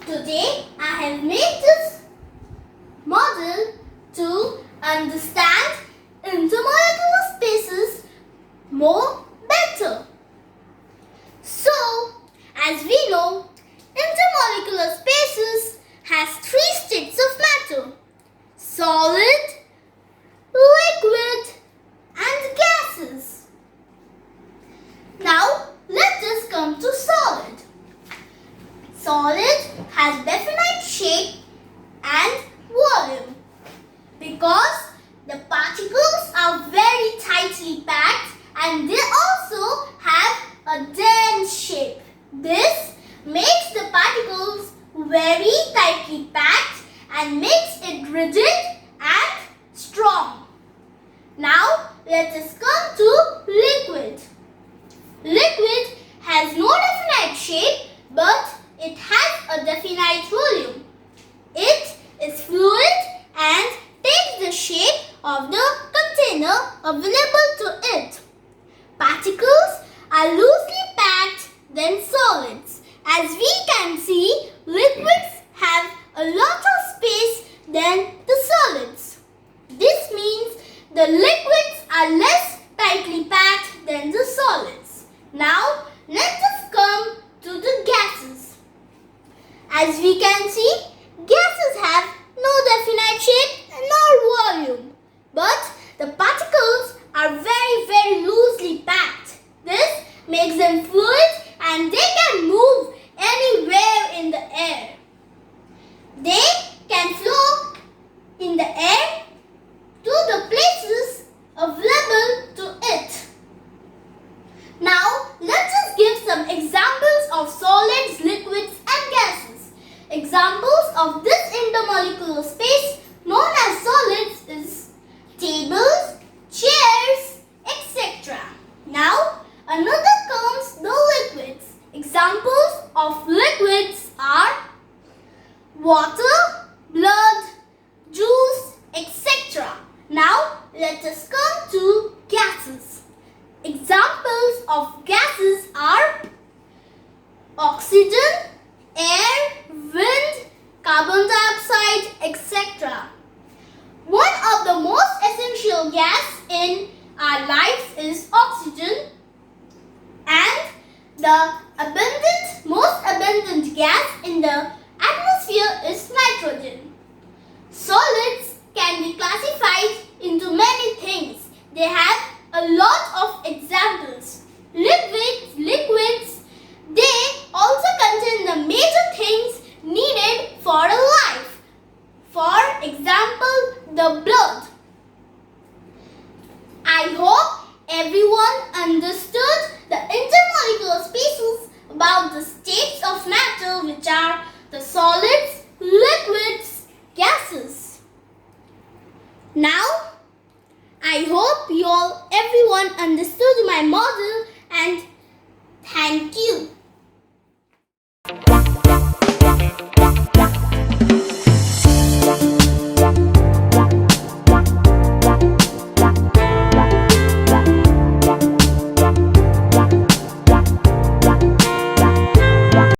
Today I have made this model to understand intermolecular spaces more better. So, as we know, intermolecular spaces has three states of matter: solid, liquid, and gases. Now, let us come to solid. Solid has definite shape and volume because the particles are very tightly packed and they also have a dense shape. This makes the particles very tightly packed and makes it rigid and strong. Now let us come to liquid. Liquid has no definite shape but it has a definite volume. It is fluid and takes the shape of the container available to it. Particles are loosely packed than solids. As we can see, liquids have a lot of space than the solids. This means the liquids are less tightly packed than the solids. Now, let us come to the gases. As we can see, gases have no definite shape nor volume, but the particles are very loosely packed. This makes them fluid and they can move anywhere in the air. They can flow in the air to the places available to it. Now, let us give some examples of solids, liquids, and gases. Examples of this intermolecular space known as solids is tables, chairs, etc. Now, another comes the liquids. Examples of liquids are water, blood, juice, etc. Now, let us come to gases. Examples of gases are oxygen, air, wind, carbon dioxide, etc. One of the most essential gas in our lives is oxygen, and the most abundant gas in the atmosphere is nitrogen. Solids can be classified into many things. They have a lot of examples. Liquids, they also contain the major things needed for a life. For example, the blood. I hope everyone understood the intermolecular species about the states of matter, which are the solids, liquids, gases. Now, I hope everyone understood my model